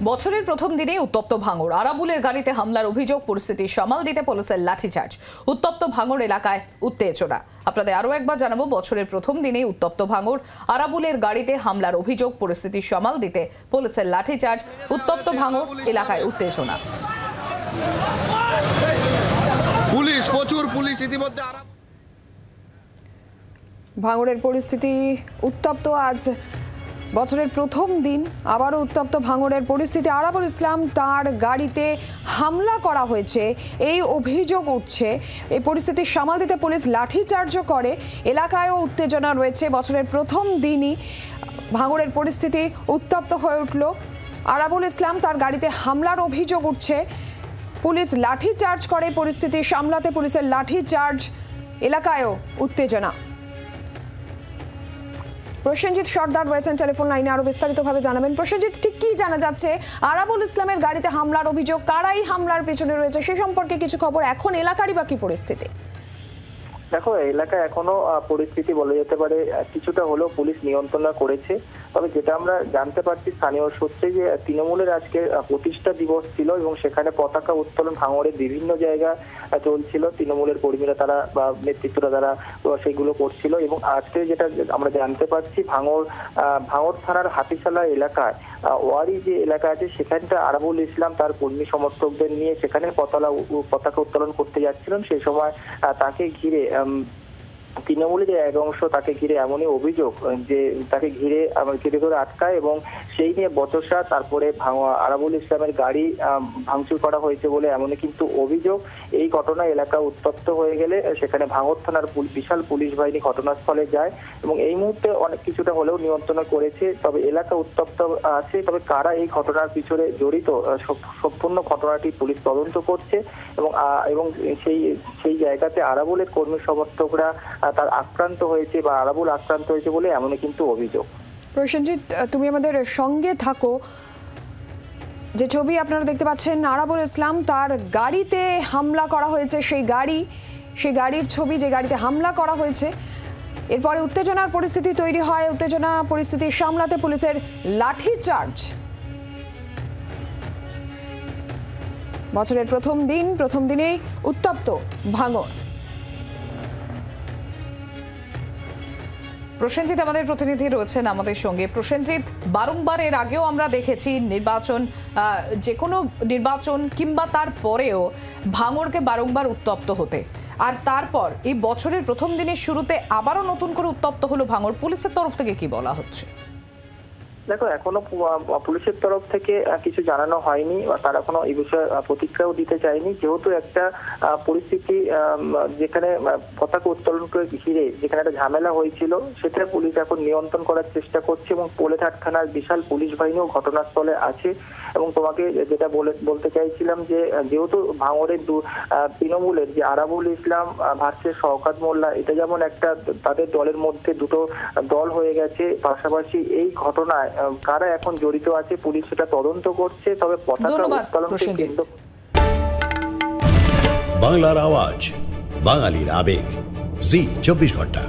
বছরের প্রথম দিনে উত্তপ্ত ভাঙড়। আরাবুলের গাড়িতে হামলার অভিযোগ, পরিস্থিতি সামাল দিতে পুলিশের লাঠিচার্জ। উত্তপ্ত ভাঙড় এলাকায় উত্তেজনা। আপনাদের আরো একবার জানাবো, বছরের প্রথম দিনেই উত্তপ্ত ভাঙড়। আরাবুলের গাড়িতে হামলার অভিযোগ, পরিস্থিতি সামাল দিতে পুলিশের লাঠিচার্জ। উত্তপ্ত ভাঙড় এলাকায় উত্তেজনা। প্রচুর পুলিশ ইতিমধ্যে। ভাঙড়ের পরিস্থিতি উত্তপ্ত। আজ বছরের প্রথম দিন আবারও উত্তপ্ত ভাঙড়ের পরিস্থিতি। আরাবুল ইসলাম তার গাড়িতে হামলা করা হয়েছে এই অভিযোগ উঠছে। এই পরিস্থিতি সামাল দিতে পুলিশ লাঠিচার্জও করে। এলাকায়ও উত্তেজনা রয়েছে। বছরের প্রথম দিনই ভাঙড়ের পরিস্থিতি উত্তপ্ত হয়ে উঠল। আরাবুল ইসলাম তার গাড়িতে হামলার অভিযোগ উঠছে। পুলিশ লাঠিচার্জ করে পরিস্থিতি সামলাতে। পুলিশের লাঠিচার্জ, এলাকায়ও উত্তেজনা। প্রসেনজিৎ সর্দার রয়েছেন টেলিফোন লাইনে, আরো বিস্তারিতভাবে জানাবেন। প্রসেনজিৎ, ঠিক কি জানা যাচ্ছে? আরাবুল ইসলামের গাড়িতে হামলার অভিযোগ, কারাই হামলার পেছনে রয়েছে সে সম্পর্কে কিছু খবর? এখন এলাকারই বা কি পরিস্থিতি? দেখো, এলাকায় এখনো পরিস্থিতি বলা যেতে পারে কিছুটা হলেও পুলিশ নিয়ন্ত্রণ করেছে। তবে যেটা আমরা জানতে পারছি স্থানীয় সূত্রে, যে তৃণমূলের আজকে প্রতিষ্ঠা দিবস ছিল এবং সেখানে পতাকা উত্তোলন ভাঙড়ের বিভিন্ন জায়গায় চলছিল। তৃণমূলের কর্মীরা তারা বা নেতৃত্বরা তারা সেগুলো করছিল। এবং আজকে যেটা আমরা জানতে পারছি, ভাঙড় থানার হাতিশালা এলাকায় ওয়ারি যে এলাকা আছে সেখানটা আরাবুল ইসলাম তার কর্মী সমর্থকদের নিয়ে সেখানে পতাকা উত্তোলন করতে যাচ্ছিলেন। সেই সময় তাকে ঘিরে তৃণমূলের এক অংশ তাকে ঘিরে এমনই অভিযোগ যে তাকে ঘিরে ধরে আটকায় এবং সেই নিয়ে বচসা। তারপরে আরাবুল ইসলামের গাড়ি ভাঙচুর করা হয়েছে বলে এমনই কিন্তু অভিযোগ। এই ঘটনা এলাকা উত্তপ্ত হয়ে গেলে সেখানে ভাঙড় থানার বিশাল পুলিশ বাহিনী ঘটনাস্থলে যায় এবং এই মুহূর্তে অনেক কিছুটা হলেও নিয়ন্ত্রণ করেছে। তবে এলাকা উত্তপ্ত আছে। তবে কারা এই ঘটনার পিছনে জড়িত সম্পূর্ণ ঘটনাটি পুলিশ তদন্ত করছে এবং সেই জায়গাতে আরাবুলের কর্মী সমর্থকরা তার আক্রান্ত হয়েছে বা আরাবুল আক্রান্ত হয়েছে বলে এমনই কিন্তু অভিযোগ। প্রসেনজিৎ, তুমি আমাদের সঙ্গে থাকো। যে ছবি আপনারা দেখতে পাচ্ছেন, আরাবুল ইসলাম তার গাড়িতে হামলা করা হয়েছে, সেই গাড়ির ছবি, যে গাড়িতে হামলা করা হয়েছে। এরপরে উত্তেজনার পরিস্থিতি তৈরি হয়। উত্তেজনা পরিস্থিতি সামলাতে পুলিশের লাঠিচার্জ। বছরের প্রথম দিনেই উত্তপ্ত ভাঙড়। প্রসেনজিৎ আমাদের প্রতিনিধি রয়েছেন আমাদের সঙ্গে। প্রসেনজিৎ, বারংবার এর আগেও আমরা দেখেছি যে কোনো নির্বাচন কিংবা তার পরেও ভাঙড়কে বারংবার উত্তপ্ত হতে, আর তারপর এই বছরের প্রথম দিনের শুরুতে আবারও নতুন করে উত্তপ্ত হলো ভাঙড়। পুলিশের তরফ থেকে কি বলা হচ্ছে? দেখো, এখনো পুলিশের তরফ থেকে কিছু জানানো হয়নি বা তারা কোনো এই বিষয়ে প্রতিক্রিয়াও দিতে চায়নি। যেহেতু একটা পরিস্থিতি যেখানে পতাকা উত্তোলনকে ঘিরে যেখানে একটা ঝামেলা হয়েছিল, সেটা পুলিশ এখন নিয়ন্ত্রণ করার চেষ্টা করছে এবং পোলেঘাট থানার বিশাল পুলিশ বাহিনীও ঘটনাস্থলে আছে। এবং তোমাকে যেটা বলতে চাইছিলাম, যে যেহেতু ভাঙড়ের তৃণমূলের যে আরাবুল ইসলাম ভার্সেস শওকত মোল্লা, এটা যেমন একটা তাদের দলের মধ্যে দুটো দল হয়ে গেছে। পাশাপাশি এই ঘটনায় কারা এখন জড়িত আছে পুলিশ সেটা তদন্ত করছে। তবে পতাকা উত্তোলনকে কেন্দ্র বাংলার আওয়াজ, বাঙালির আবেগ, জি 24 ঘন্টা।